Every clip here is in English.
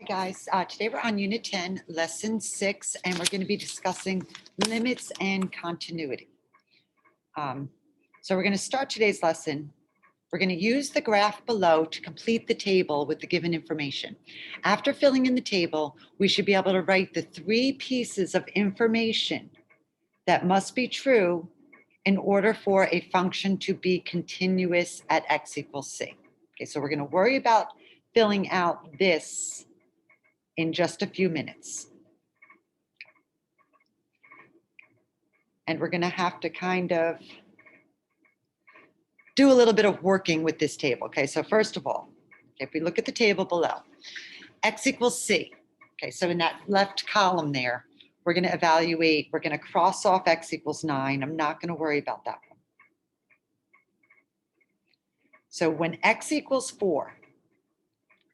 Guys, today we're on Unit 10, Lesson 6, and we're going to be discussing limits and continuity. So we're going to start today's lesson. We're going to use the graph below to complete the table with the given information. After filling in the table, we should be able to write the three pieces of information that must be true in order for a function to be continuous at x equals c. Okay, so we're going to worry about filling out this in just a few minutes. And we're going to have to kind of do a little bit of working with this table. Okay, so first of all, if we look at the table below, x equals c. Okay, so in that left column there, we're going to evaluate, we're going to cross off x equals 9. I'm not going to worry about that one. So when x equals 4,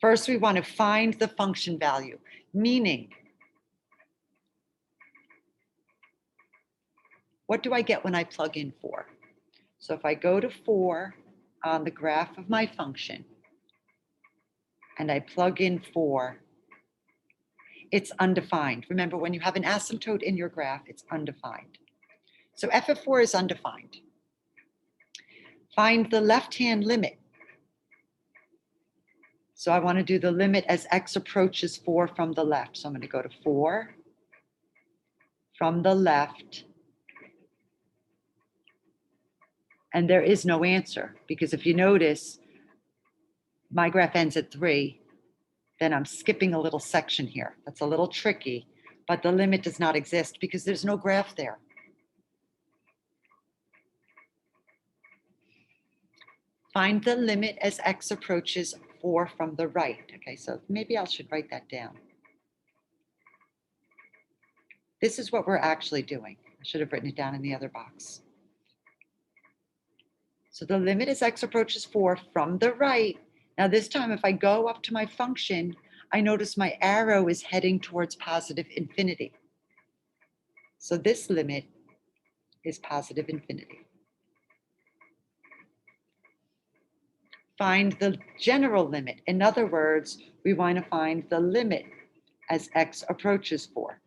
first we want to find the function value, meaning what do I get when I plug in 4? So if I go to 4 on the graph of my function and I plug in 4, it's undefined. Remember, when you have an asymptote in your graph, it's undefined. So f of 4 is undefined. Find the left-hand limit. So I want to do the limit as x approaches 4 from the left. So I'm going to go to 4 from the left. And there is no answer, because if you notice, my graph ends at 3, then I'm skipping a little section here. That's a little tricky, but the limit does not exist because there's no graph there. Find the limit as x approaches 4 from the right. Okay, so maybe I should write that down. This is what we're actually doing. I should have written it down in the other box. So the limit as x approaches 4 from the right. Now this time, if I go up to my function, I notice my arrow is heading towards positive infinity. So this limit is positive infinity. Find the general limit. In other words, we want to find the limit as x approaches 4.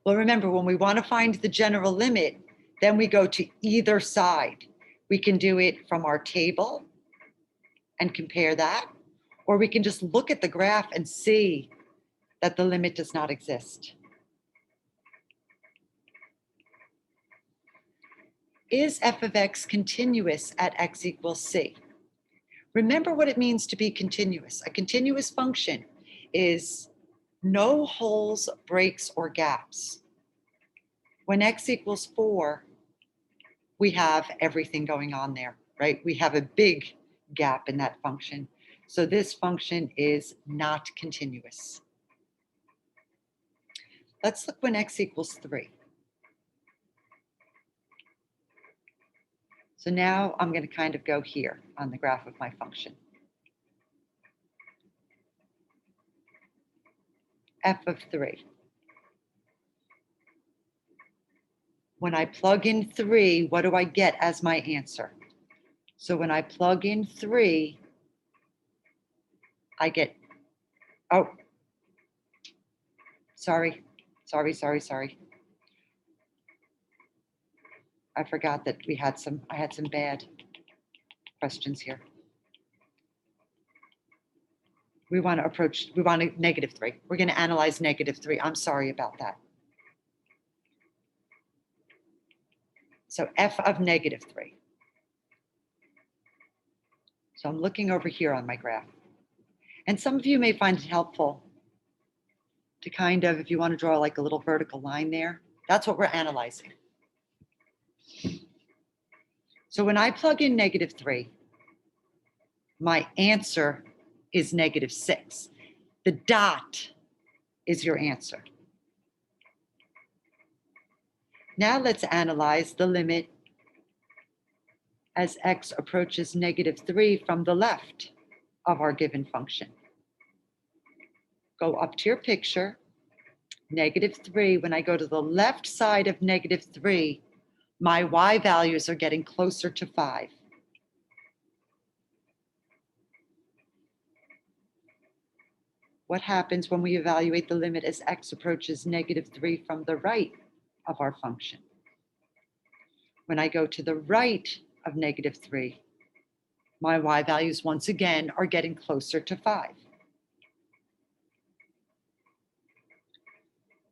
Well, remember, when we want to find the general limit, then we go to either side. We can do it from our table and compare that, or we can just look at the graph and see that the limit does not exist. Is f of x continuous at x equals c? Remember what it means to be continuous. A continuous function is no holes, breaks, or gaps. When x equals 4, we have everything going on there, right? We have a big gap in that function. So this function is not continuous. Let's look when x equals 3. So now I'm going to kind of go here on the graph of my function. F of 3. When I plug in 3, what do I get as my answer? So when I plug in 3, I get, oh, sorry. I forgot that I had some bad questions here. We want to -3. We're going to analyze -3. I'm sorry about that. So f of -3. So I'm looking over here on my graph. And some of you may find it helpful to kind of, if you want to draw like a little vertical line there, that's what we're analyzing. So when I plug in -3, my answer is -6. The dot is your answer. Now let's analyze the limit as x approaches -3 from the left of our given function. Go up to your picture, -3. When I go to the left side of -3, my y values are getting closer to 5. What happens when we evaluate the limit as x approaches -3 from the right of our function? When I go to the right of -3, my y values once again are getting closer to 5.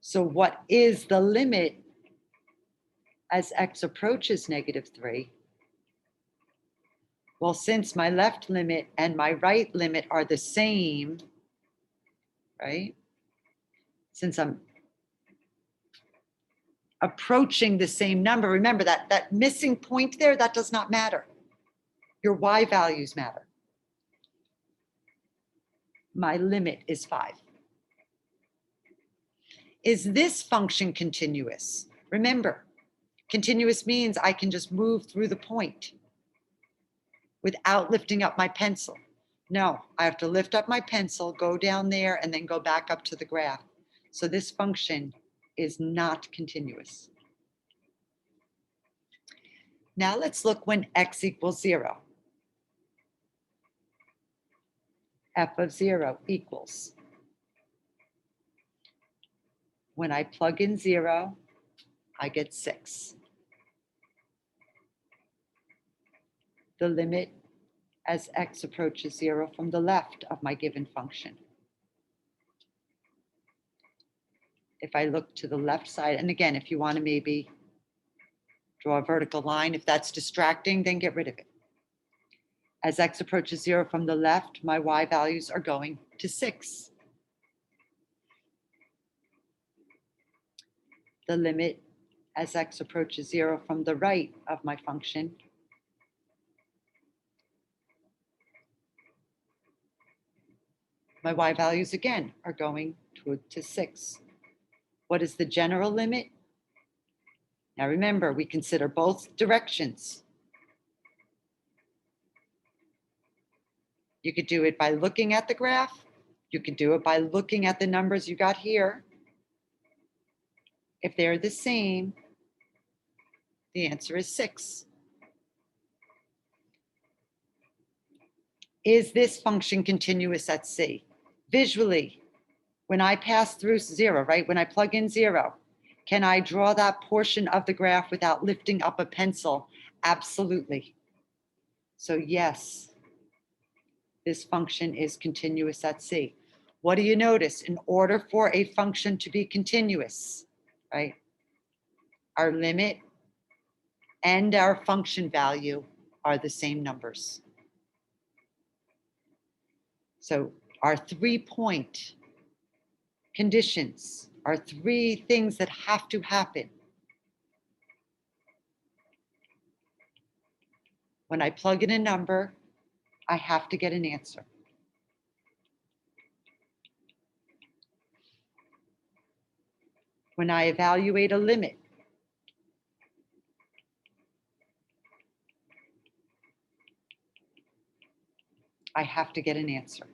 So what is the limit as x approaches -3? Well, since my left limit and my right limit are the same, right? Since I'm approaching the same number, remember that missing point there, that does not matter. Your y values matter. My limit is 5. Is this function continuous? Remember, continuous means I can just move through the point without lifting up my pencil. No, I have to lift up my pencil, go down there, and then go back up to the graph. So this function is not continuous. Now let's look when x equals 0. F of 0 equals. When I plug in 0, I get 6. The limit as x approaches 0 from the left of my given function. If I look to the left side, and again, if you want to maybe draw a vertical line, if that's distracting, then get rid of it. As x approaches 0 from the left, my y values are going to 6. The limit as x approaches 0 from the right of my function my y values again are going to 6. What is the general limit? Now remember, we consider both directions. You could do it by looking at the graph. You could do it by looking at the numbers you got here. If they're the same, the answer is 6. Is this function continuous at C? Visually, when I pass through 0, right, when I plug in 0, can I draw that portion of the graph without lifting up a pencil? Absolutely. So yes, this function is continuous at C. What do you notice? In order for a function to be continuous, right, our limit and our function value are the same numbers. So our 3-point conditions are 3 things that have to happen. When I plug in a number, I have to get an answer. When I evaluate a limit, I have to get an answer.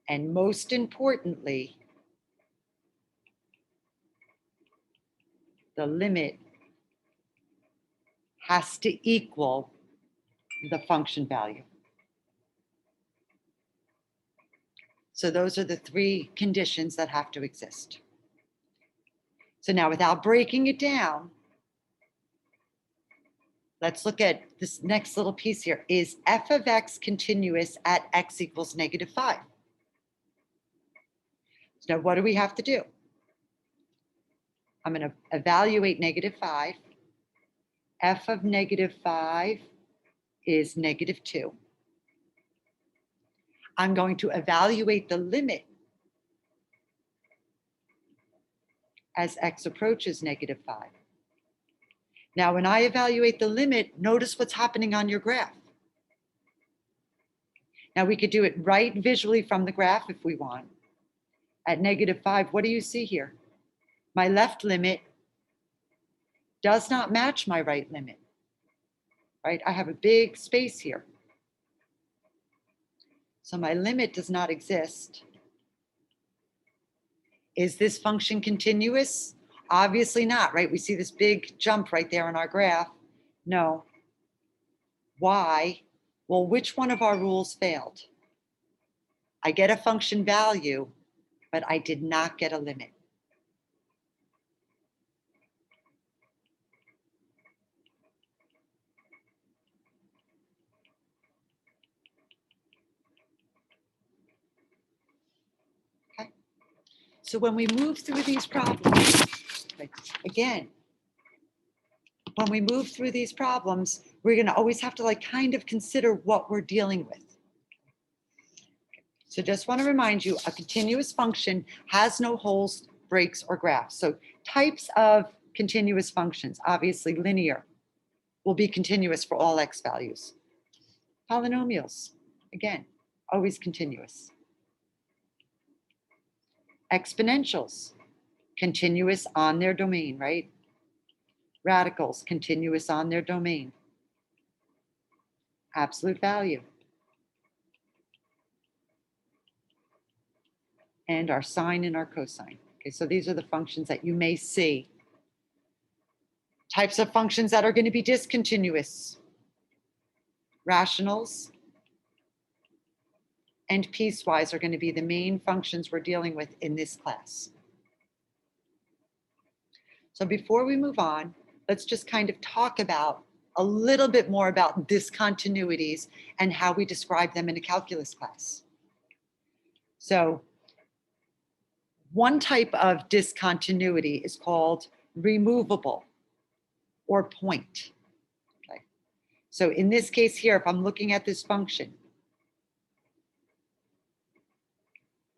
And most importantly, the limit has to equal the function value. So those are the 3 conditions that have to exist. So now, without breaking it down, let's look at this next little piece here. Is f of x continuous at x equals -5? So now what do we have to do? I'm going to evaluate -5. F of -5 is -2. I'm going to evaluate the limit as x approaches -5. Now, when I evaluate the limit, notice what's happening on your graph. Now, we could do it right visually from the graph if we want. At -5, what do you see here? My left limit does not match my right limit, right? I have a big space here. So my limit does not exist. Is this function continuous? Obviously not, right? We see this big jump right there on our graph. No. Why? Well, which one of our rules failed? I get a function value, but I did not get a limit. Okay. So when we move through these problems, okay, again, when we move through these problems, we're going to always have to like kind of consider what we're dealing with. So just want to remind you, a continuous function has no holes, breaks, or graphs. So types of continuous functions, obviously linear, will be continuous for all x values. Polynomials, again, always continuous. Exponentials, continuous on their domain, right? Radicals, continuous on their domain. Absolute value. And our sine and our cosine. Okay, so these are the functions that you may see. Types of functions that are going to be discontinuous. Rationals and piecewise are going to be the main functions we're dealing with in this class. So before we move on, let's just kind of talk about a little bit more about discontinuities and how we describe them in a calculus class. So one type of discontinuity is called removable or point. Okay. So in this case here, if I'm looking at this function,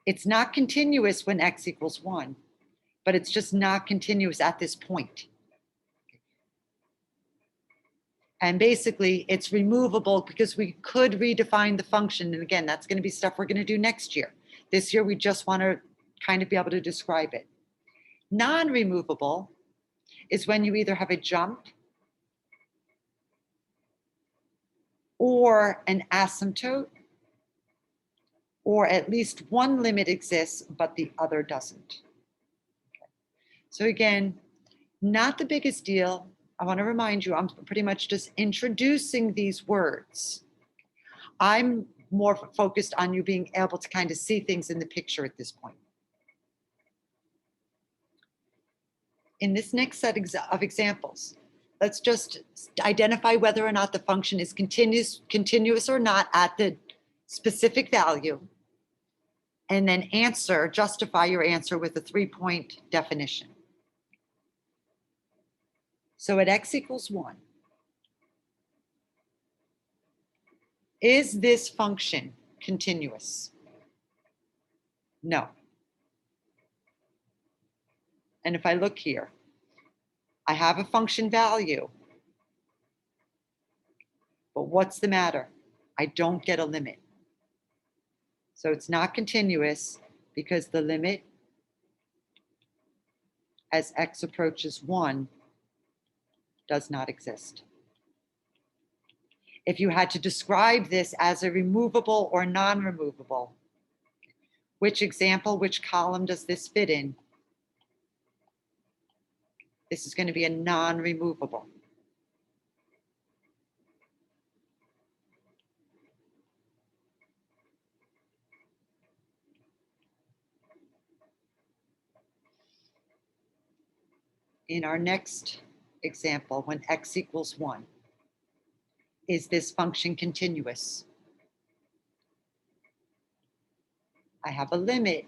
it's not continuous when x equals 1, but it's just not continuous at this point. And basically, it's removable because we could redefine the function. And again, that's going to be stuff we're going to do next year. This year, we just want to kind of be able to describe it. Non-removable is when you either have a jump or an asymptote, or at least one limit exists, but the other doesn't. Okay. So again, not the biggest deal. I want to remind you, I'm pretty much just introducing these words. I'm more focused on you being able to kind of see things in the picture at this point. In this next set of examples, let's just identify whether or not the function is continuous or not at the specific value, and then justify your answer with a 3-point definition. So at x equals 1, is this function continuous? No. And if I look here, I have a function value, but what's the matter? I don't get a limit. So it's not continuous because the limit as x approaches 1 does not exist. If you had to describe this as a removable or non-removable, which example, which column does this fit in? This is going to be a non-removable. In our next example, when x equals 1, is this function continuous? I have a limit,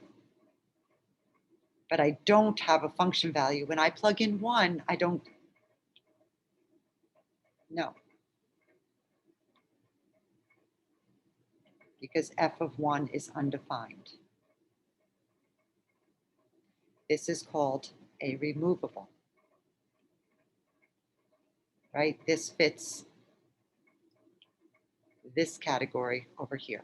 but I don't have a function value. When I plug in 1, I don't, no. Because f of 1 is undefined. This is called a removable, right? This fits this category over here.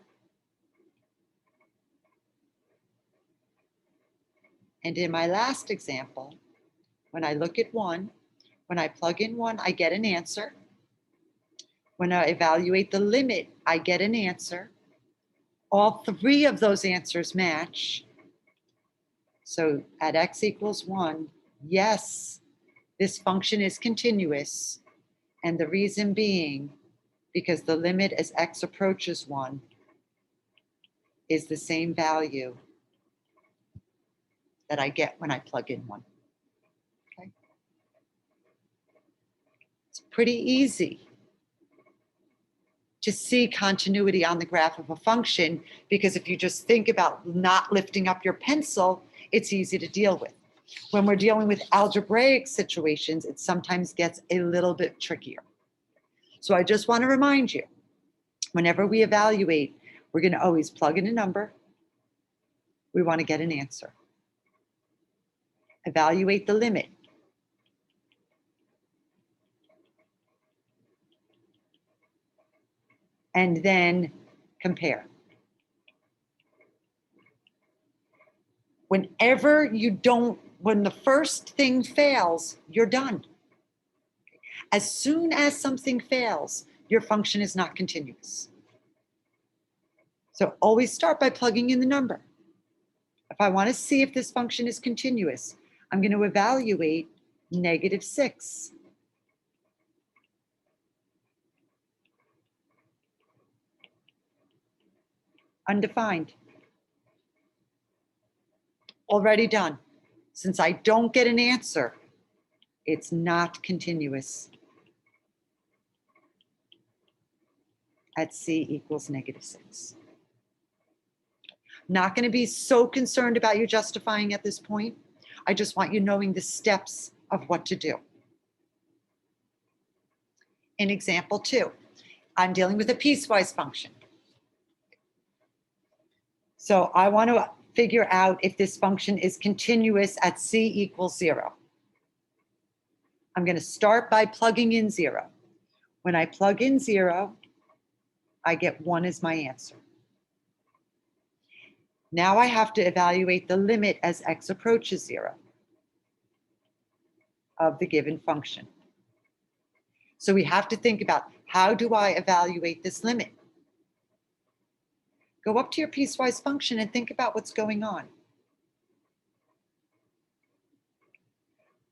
And in my last example, when I look at 1, when I plug in 1, I get an answer. When I evaluate the limit, I get an answer. All 3 of those answers match. So at x equals 1, yes, this function is continuous. And the reason being, because the limit as x approaches 1 is the same value that I get when I plug in 1. Okay. It's pretty easy to see continuity on the graph of a function, because if you just think about not lifting up your pencil, it's easy to deal with. When we're dealing with algebraic situations, it sometimes gets a little bit trickier. So I just want to remind you, whenever we evaluate, we're going to always plug in a number. We want to get an answer. Evaluate the limit. And then compare. Whenever when the first thing fails, you're done. As soon as something fails, your function is not continuous. So always start by plugging in the number. If I want to see if this function is continuous, I'm going to evaluate -6. Undefined. Already done. Since I don't get an answer, it's not continuous at c equals -6. Not going to be so concerned about you justifying at this point. I just want you knowing the steps of what to do. In example 2, I'm dealing with a piecewise function. So I want to figure out if this function is continuous at c equals 0. I'm going to start by plugging in 0. When I plug in 0, I get 1 as my answer. Now I have to evaluate the limit as x approaches 0 of the given function. So we have to think about, how do I evaluate this limit? Go up to your piecewise function and think about what's going on.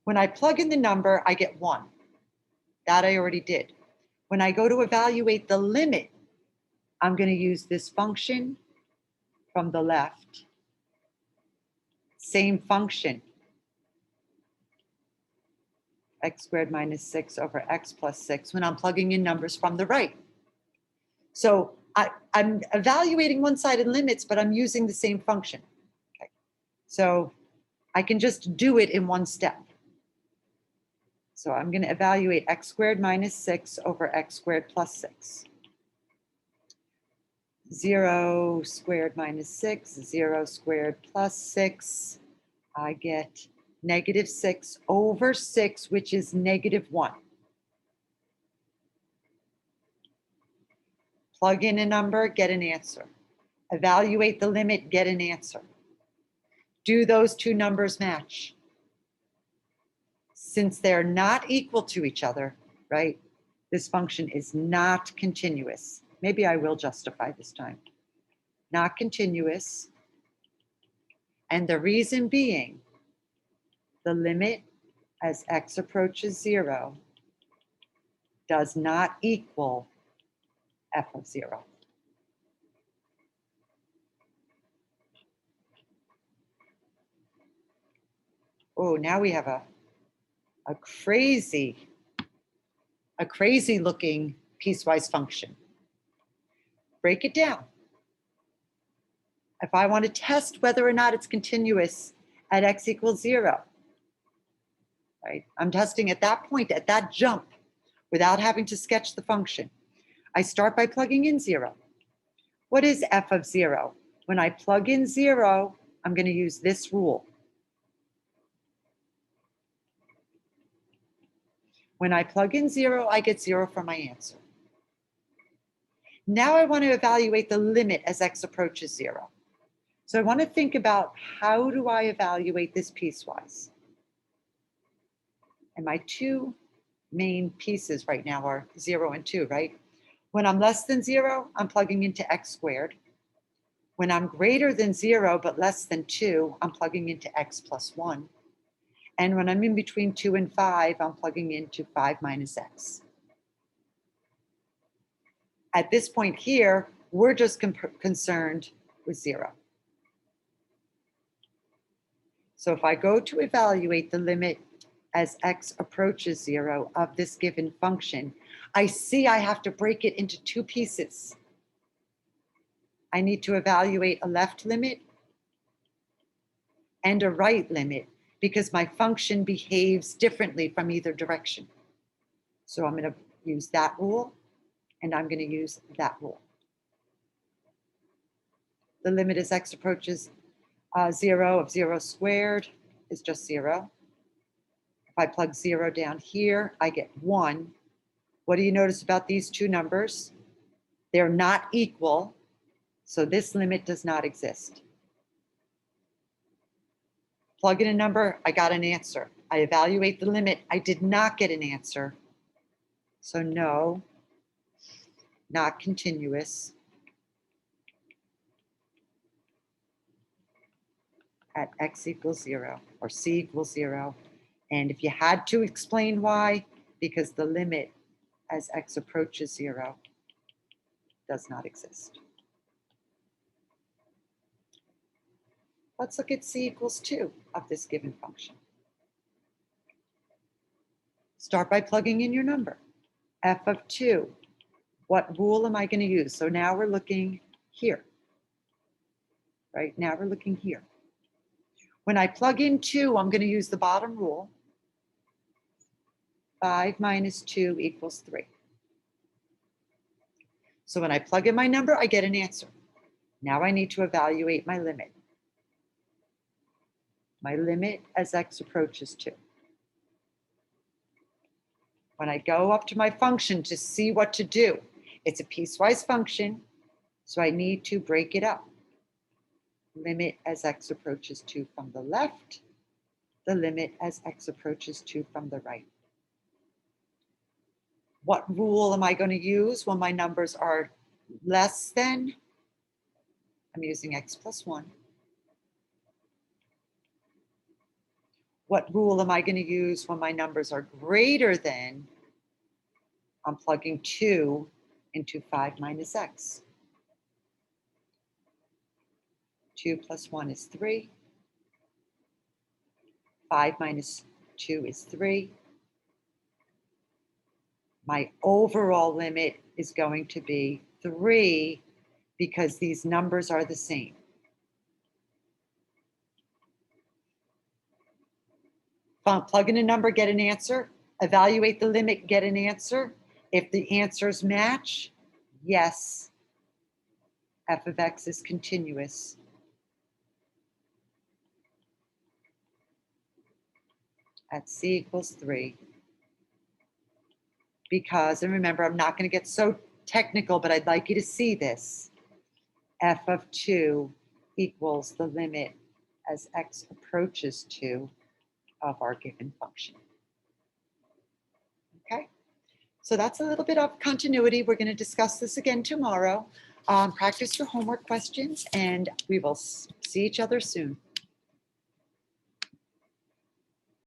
When I plug in the number, I get 1. That I already did. When I go to evaluate the limit, I'm going to use this function from the left. Same function. X squared minus 6 over x plus 6 when I'm plugging in numbers from the right. So I'm evaluating one-sided limits, but I'm using the same function. Okay. So I can just do it in one step. So I'm going to evaluate x squared minus 6 over x squared plus 6. 0 squared minus 6, 0 squared plus 6. I get -6 over 6, which is -1. Plug in a number, get an answer. Evaluate the limit, get an answer. Do those two numbers match? Since they're not equal to each other, right, this function is not continuous. Maybe I will justify this time. Not continuous. And the reason being, the limit as x approaches 0 does not equal f of 0. Oh, now we have a crazy looking piecewise function. Break it down. If I want to test whether or not it's continuous at x equals 0, right? I'm testing at that point, at that jump, without having to sketch the function. I start by plugging in 0. What is f of 0? When I plug in 0, I'm going to use this rule. When I plug in 0, I get 0 for my answer. Now I want to evaluate the limit as x approaches 0. So I want to think about, how do I evaluate this piecewise? And my two main pieces right now are 0 and 2, right? When I'm less than 0, I'm plugging into x squared. When I'm greater than 0 but less than 2, I'm plugging into x plus 1. And when I'm in between 2 and 5, I'm plugging into 5 minus x. At this point here, we're just concerned was 0. So if I go to evaluate the limit as x approaches 0 of this given function, I see I have to break it into 2 pieces. I need to evaluate a left limit and a right limit because my function behaves differently from either direction. So I'm going to use that rule and I'm going to use that rule. The limit as x approaches 0 of 0 squared is just 0. If I plug 0 down here, I get 1. What do you notice about these two numbers? They're not equal, so this limit does not exist. Plug in a number, I got an answer. I evaluate the limit, I did not get an answer. So no, not continuous at x equals 0 or c equals 0. And if you had to explain why, because the limit as x approaches 0 does not exist. Let's look at c equals 2 of this given function. Start by plugging in your number. F of 2. What rule am I going to use? So now we're looking here. Right now we're looking here. When I plug in 2, I'm going to use the bottom rule. 5 minus 2 equals 3. So when I plug in my number, I get an answer. Now I need to evaluate my limit. My limit as x approaches 2. When I go up to my function to see what to do, it's a piecewise function, so I need to break it up. Limit as x approaches 2 from the left, the limit as x approaches 2 from the right. What rule am I going to use when my numbers are less than? I'm using x plus 1. What rule am I going to use when my numbers are greater than? I'm plugging 2 into 5 minus x. 2 plus 1 is 3. 5 minus 2 is 3. My overall limit is going to be 3 because these numbers are the same. Plug in a number, get an answer. Evaluate the limit, get an answer. If the answers match, yes, f of x is continuous. At c equals 3. Because, and remember, I'm not going to get so technical, but I'd like you to see this. F of 2 equals the limit as x approaches 2 of our given function. Okay, so that's a little bit of continuity. We're going to discuss this again tomorrow. Practice your homework questions, and we will see each other soon.